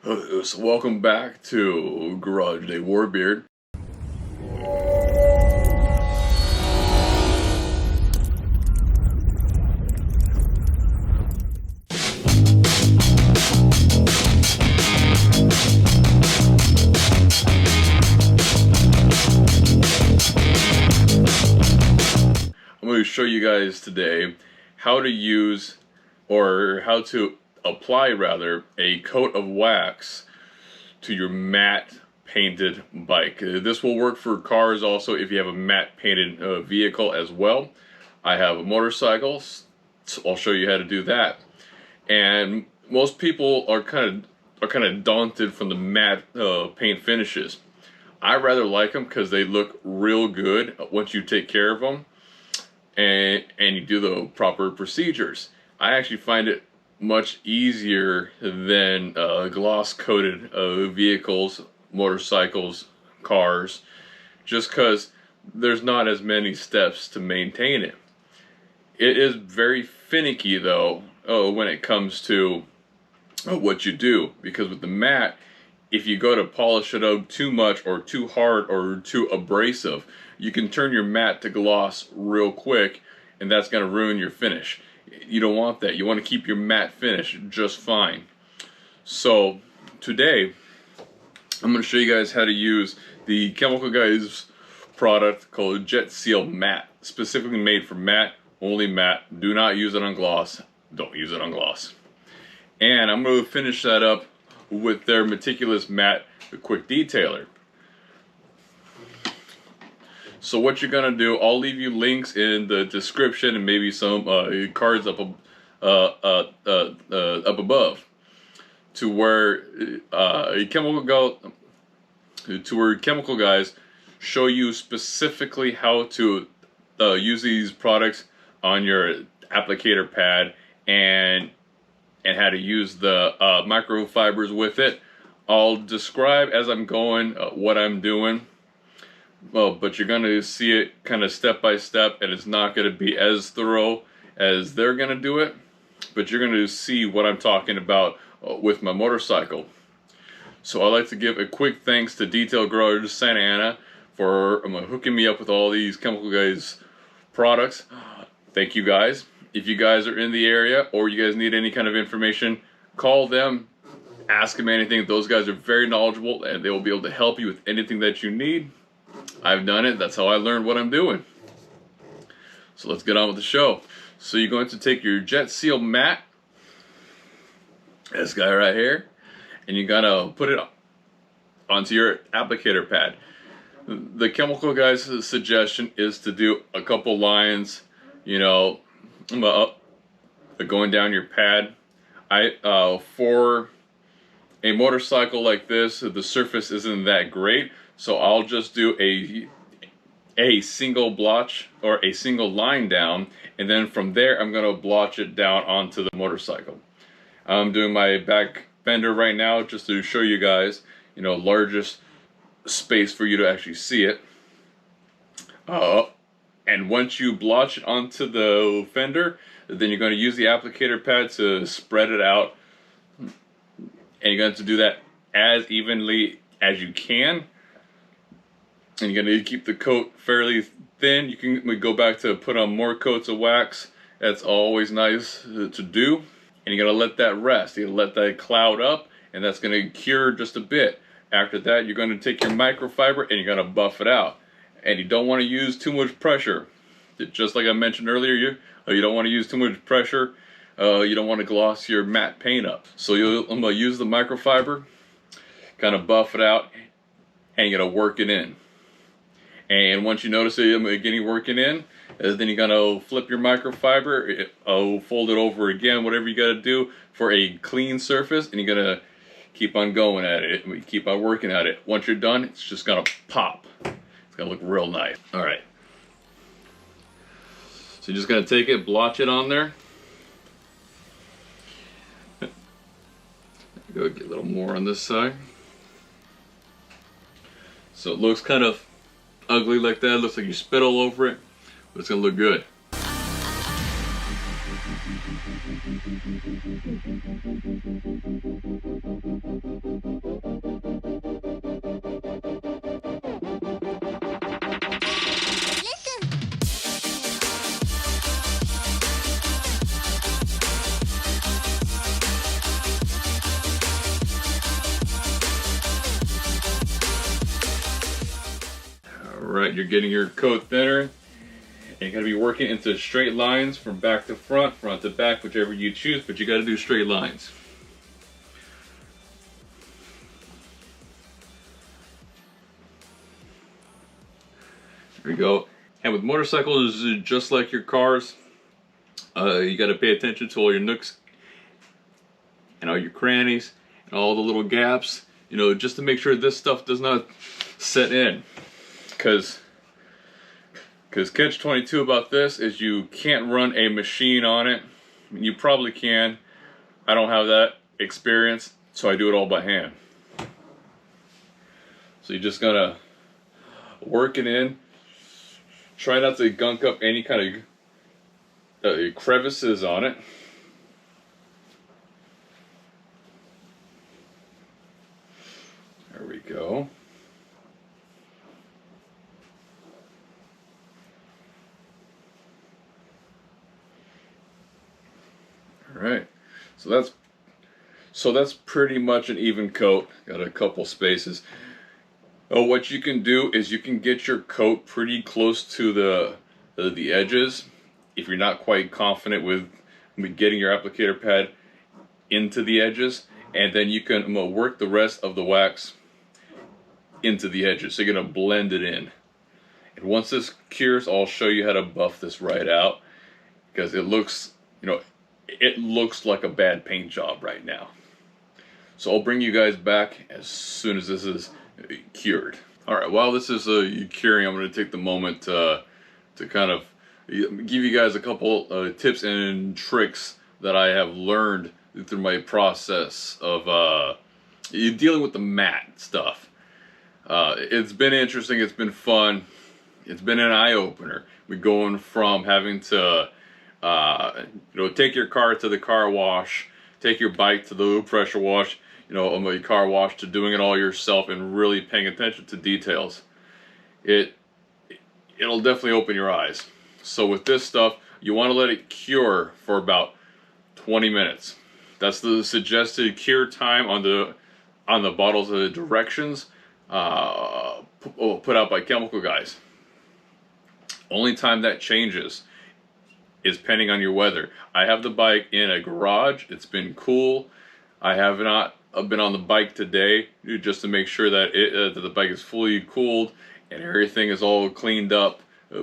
So welcome back to Garage Day Warbeard. I'm going to show you guys today how to use, or how to apply rather, a coat of wax to your matte painted bike. This will work for cars also if you have a matte painted vehicle as well. I have motorcycles, so I'll show you how to do that. And most people are kind of daunted from the matte paint finishes. I rather like them because they look real good once you take care of them and you do the proper procedures. I actually find it much easier than gloss coated vehicles, motorcycles, cars, just because there's not as many steps to maintain it. It is very finicky though when it comes to what you do, because with the matte, if you go to polish it up too much or too hard or too abrasive, you can turn your matte to gloss real quick, and that's going to ruin your finish. You don't want that. You want to keep your matte finish just fine. So today I'm going to show you guys how to use the Chemical Guys product called Jet Seal Matte, specifically made for matte, only matte. Do not use it on gloss. Don't use it on gloss. And I'm going to finish that up with their Meticulous Matte Quick Detailer. So what you're gonna do, I'll leave you links in the description and maybe some cards up above to where Chemical Guys show you specifically how to use these products on your applicator pad and how to use the microfibers with it. I'll describe as I'm going what I'm doing. Well, but you're going to see it kind of step by step, and it's not going to be as thorough as they're going to do it, but you're going to see what I'm talking about with my motorcycle. So I'd like to give a quick thanks to Detail Garage Santa Ana for hooking me up with all these Chemical Guys products. Thank you guys. If you guys are in the area or you guys need any kind of information, call them, ask them anything. Those guys are very knowledgeable and they will be able to help you with anything that you need. I've done it. That's how I learned what I'm doing. So let's get on with the show. So you're going to take your Jet Seal Matte, this guy right here, and you're going to put it onto your applicator pad. The Chemical Guys' suggestion is to do a couple lines, you know, going down your pad. For a motorcycle like this, the surface isn't that great. So I'll just do a single blotch or a single line down, and then from there I'm going to blotch it down onto the motorcycle. I'm doing my back fender right now just to show you guys, you know, largest space for you to actually see it. And once you blotch it onto the fender, then you're going to use the applicator pad to spread it out, and you're going to do that as evenly as you can. And you're going to keep the coat fairly thin. You can go back to put on more coats of wax. That's always nice to do. And you're going to let that rest. You're going to let that cloud up, and that's going to cure just a bit. After that, you're going to take your microfiber and you're going to buff it out. And you don't want to use too much pressure. Just like I mentioned earlier, you don't want to use too much pressure. You don't want to gloss your matte paint up. So I'm going to use the microfiber, kind of buff it out, and you're going to work it in. And once you notice it getting working in, then you're going to flip your microfiber, fold it over again, whatever you got to do for a clean surface, and you're going to keep on going at it. We keep on working at it. Once you're done, it's just going to pop. It's going to look real nice. All right. So you're just going to take it, blotch it on there. Go get a little more on this side. So it looks kind of ugly like that. It looks like you spit all over it, but it's gonna look good. Alright, you're getting your coat thinner. And you're going to be working into straight lines from back to front, front to back, whichever you choose, but you got to do straight lines. There we go. And with motorcycles, just like your cars, you got to pay attention to all your nooks and all your crannies and all the little gaps, you know, just to make sure this stuff does not set in. Because catch-22 about this is you can't run a machine on it. You probably can. I don't have that experience, so I do it all by hand. So you're just gonna work it in. Try not to gunk up any kind of crevices on it. There we go. All right, so that's pretty much an even coat. Got a couple spaces. Oh, what you can do is you can get your coat pretty close to the edges if you're not quite confident with getting your applicator pad into the edges, and then you can work the rest of the wax into the edges. So you're gonna blend it in. And once this cures, I'll show you how to buff this right out, because it looks, you know, it looks like a bad paint job right now. So I'll bring you guys back as soon as this is cured. Alright, while this is curing, I'm going to take the moment to kind of give you guys a couple tips and tricks that I have learned through my process of dealing with the matte stuff. It's been interesting, it's been fun, it's been an eye-opener. We're going from having to you know, take your car to the car wash, take your bike to the pressure wash, you know, a car wash, to doing it all yourself and really paying attention to details. It'll definitely open your eyes. So with this stuff, you want to let it cure for about 20 minutes. That's the suggested cure time on the bottles of the directions put out by chemical guys. Only time that changes is depending on your weather. I have the bike in a garage. It's been cool. I have not been on the bike today just to make sure that that the bike is fully cooled and everything is all cleaned up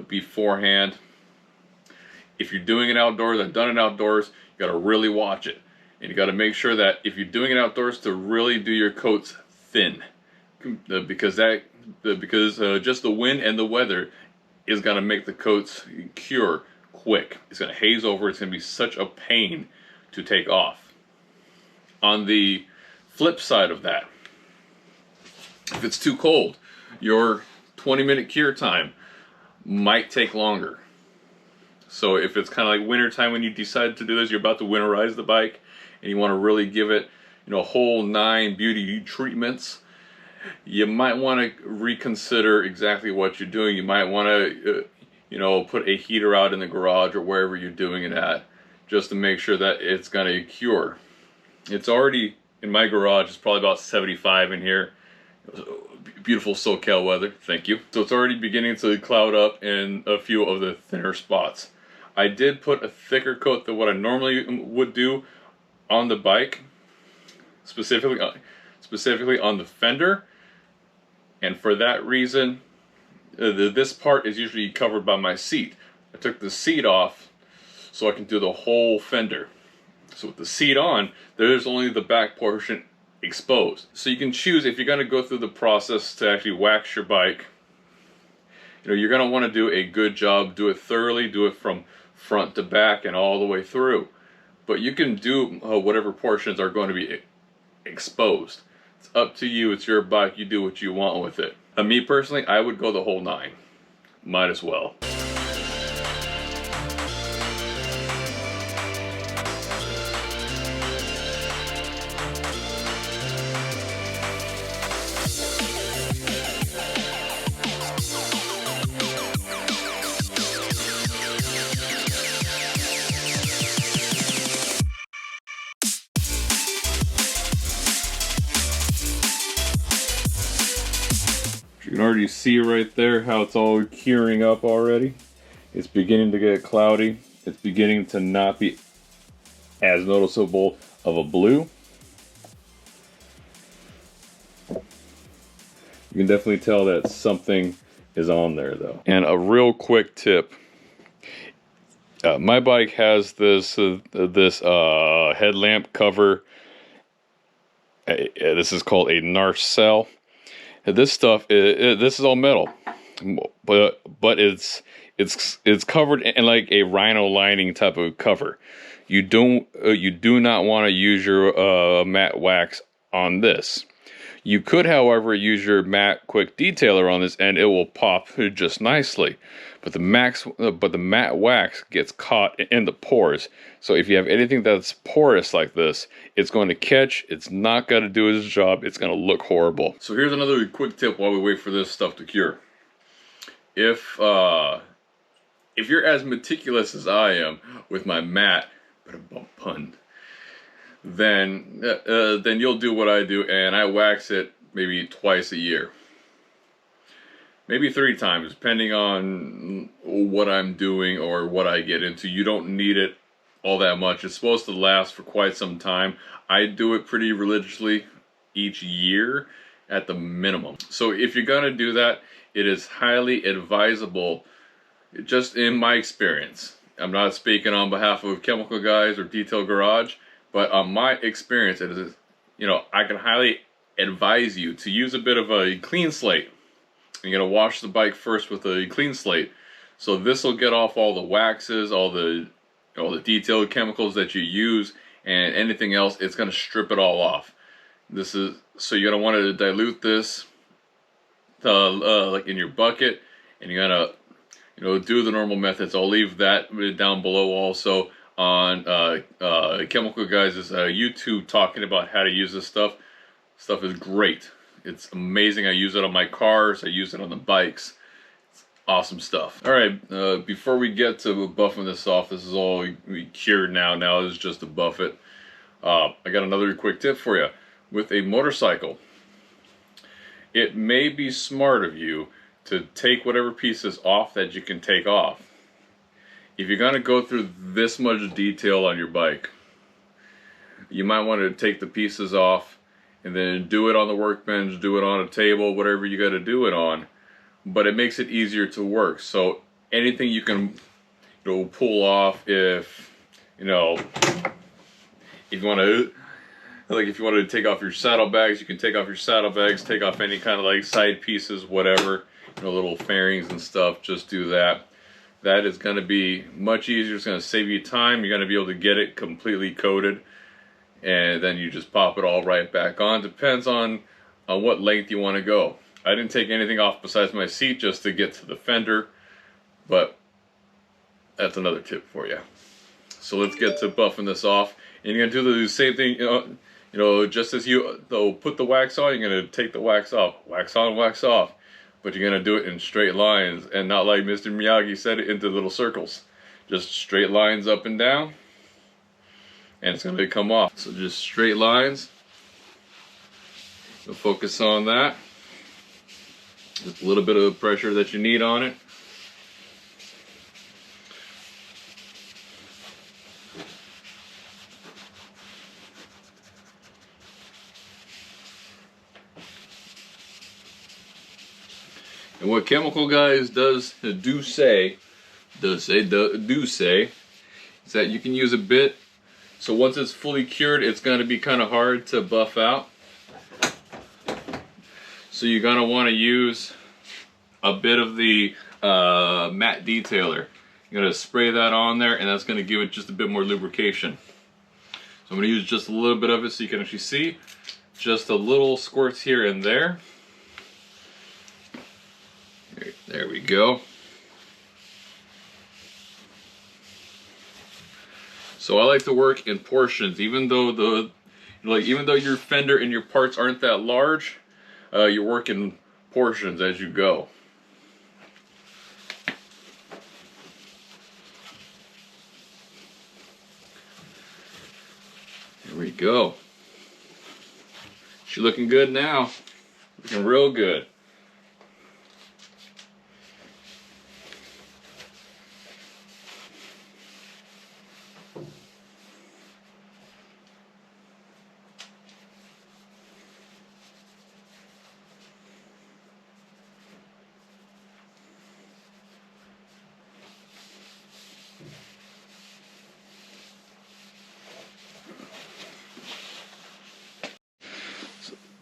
beforehand. If you're doing it outdoors, I've done it outdoors, you got to really watch it. And you got to make sure that if you're doing it outdoors, to really do your coats thin, because just the wind and the weather is going to make the coats cure quick. It's going to haze over. It's going to be such a pain to take off. On the flip side of that, if it's too cold, your 20-minute cure time might take longer. So if it's kind of like winter time when you decide to do this, you're about to winterize the bike and you want to really give it, you know, whole 9 beauty treatments, you might want to reconsider exactly what you're doing. You might want to you know, put a heater out in the garage or wherever you're doing it at, just to make sure that it's going to cure. It's already, in my garage, it's probably about 75 in here. Beautiful SoCal weather, thank you. So it's already beginning to cloud up in a few of the thinner spots. I did put a thicker coat than what I normally would do on the bike, specifically on the fender, and for that reason, this part is usually covered by my seat. I took the seat off so I can do the whole fender. So with the seat on, there's only the back portion exposed. So you can choose if you're going to go through the process to actually wax your bike. You know, you're going to want to do a good job, do it thoroughly, do it from front to back and all the way through. But you can do whatever portions are going to be exposed. It's up to you, it's your bike, you do what you want with it. Me personally, I would go the whole 9. Might as well. You can already see right there how it's all curing up already. It's beginning to get cloudy. It's beginning to not be as noticeable of a blue. You can definitely tell that something is on there though. And a real quick tip. My bike has this headlamp cover. This is called a narcel. This stuff, this is all metal, but it's covered in like a rhino lining type of cover. You do not want to use your matte wax on this. You could, however, use your matte quick detailer on this, and it will pop just nicely. But the matte wax gets caught in the pores. So if you have anything that's porous like this, it's going to catch. It's not going to do its job. It's going to look horrible. So here's another quick tip while we wait for this stuff to cure. If you're as meticulous as I am with my matte, pun. Then you'll do what I do, and I wax it maybe twice a year. Maybe 3 times, depending on what I'm doing or what I get into. You don't need it all that much. It's supposed to last for quite some time. I do it pretty religiously each year at the minimum. So if you're gonna do that, it is highly advisable, just in my experience. I'm not speaking on behalf of Chemical Guys or Detail Garage, but on my experience, it is, I can highly advise you to use a bit of a clean slate. You're gonna wash the bike first with a clean slate, so this will get off all the waxes, all the detailed chemicals that you use, and anything else. It's gonna strip it all off. So you're gonna want to dilute this, like in your bucket, and you're gonna, do the normal methods. I'll leave that down below also on Chemical Guys' YouTube, talking about how to use this stuff. Stuff is great. It's amazing. I use it on my cars. I use it on the bikes. It's awesome stuff. All right, before we get to buffing this off, this is all we cured now. Now it's just to buff it. I got another quick tip for you. With a motorcycle, it may be smart of you to take whatever pieces off that you can take off. If you're gonna go through this much detail on your bike, you might want to take the pieces off and then do it on the workbench, do it on a table, whatever you got to do it on. But it makes it easier to work. So anything you can, pull off, if you want to, like if you wanted to take off your saddlebags, you can take off your saddlebags, take off any kind of like side pieces, whatever, little fairings and stuff. Just do that. That is going to be much easier. It's going to save you time. You're going to be able to get it completely coated, and then you just pop it all right back on. Depends on what length you want to go. I didn't take anything off besides my seat just to get to the fender, but that's another tip for you. So let's get to buffing this off. And you're going to do the same thing, just as you put the wax on, you're going to take the wax off. Wax on, wax off. But you're going to do it in straight lines, and not like Mr. Miyagi said, it into little circles. Just straight lines up and down, and it's going to come off. So just straight lines. You'll focus on that. Just a little bit of pressure that you need on it. And what Chemical Guys do say is that you can use a bit. So once it's fully cured, it's going to be kind of hard to buff out. So you're going to want to use a bit of the matte detailer. You're going to spray that on there, and that's going to give it just a bit more lubrication. So I'm going to use just a little bit of it so you can actually see. Just a little squirts here and there. There we go. So I like to work in portions, even though even though your fender and your parts aren't that large, you work in portions as you go. There we go. She's looking good now. Looking real good.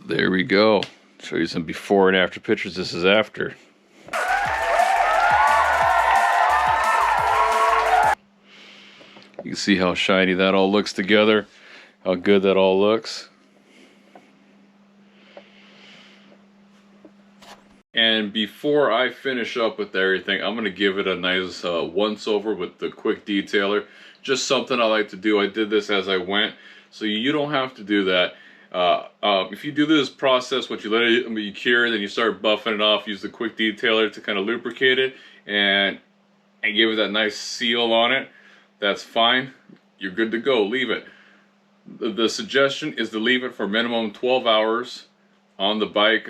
There we go. Show you some before and after pictures. This is after. You can see how shiny that all looks together, how good that all looks. And before I finish up with everything, I'm going to give it a nice once over with the quick detailer. Just something I like to do. I did this as I went, so you don't have to do that. If you do this process, once you let it cure, then you start buffing it off, use the quick detailer to kind of lubricate it and give it that nice seal on it. That's fine. You're good to go. Leave it. The suggestion is to leave it for minimum 12 hours on the bike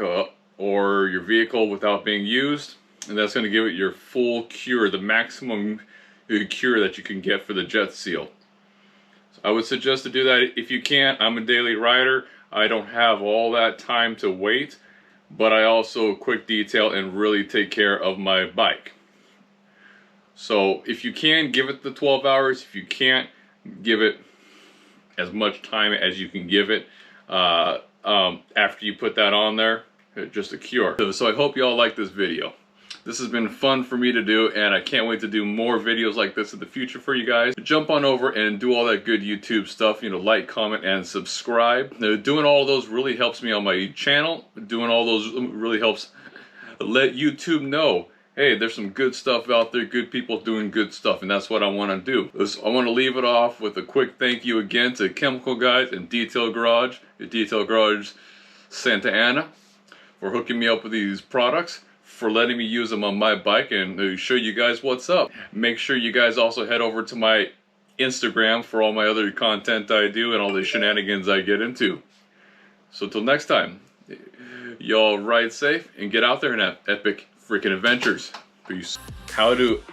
or your vehicle without being used, and that's going to give it your full cure, the maximum cure that you can get for the jet seal. So I would suggest to do that if you can. I'm a daily rider. I don't have all that time to wait, but I also quick detail and really take care of my bike. So if you can, give it the 12 hours. If you can't, give it as much time as you can give it after you put that on there. Just a cure. So I hope you all like this video. This has been fun for me to do, and I can't wait to do more videos like this in the future for you guys. Jump on over and do all that good YouTube stuff, you know, like, comment, and subscribe. Now, doing all those really helps me on my channel. Doing all those really helps let YouTube know, hey, there's some good stuff out there, good people doing good stuff, and that's what I want to do. I want to leave it off with a quick thank you again to Chemical Guys and Detail Garage, Santa Ana, for hooking me up with these products, for letting me use them on my bike and to show you guys what's up. Make sure you guys also head over to my Instagram for all my other content I do and all the shenanigans I get into. So till next time, y'all ride safe and get out there and have epic freaking adventures. Peace. How to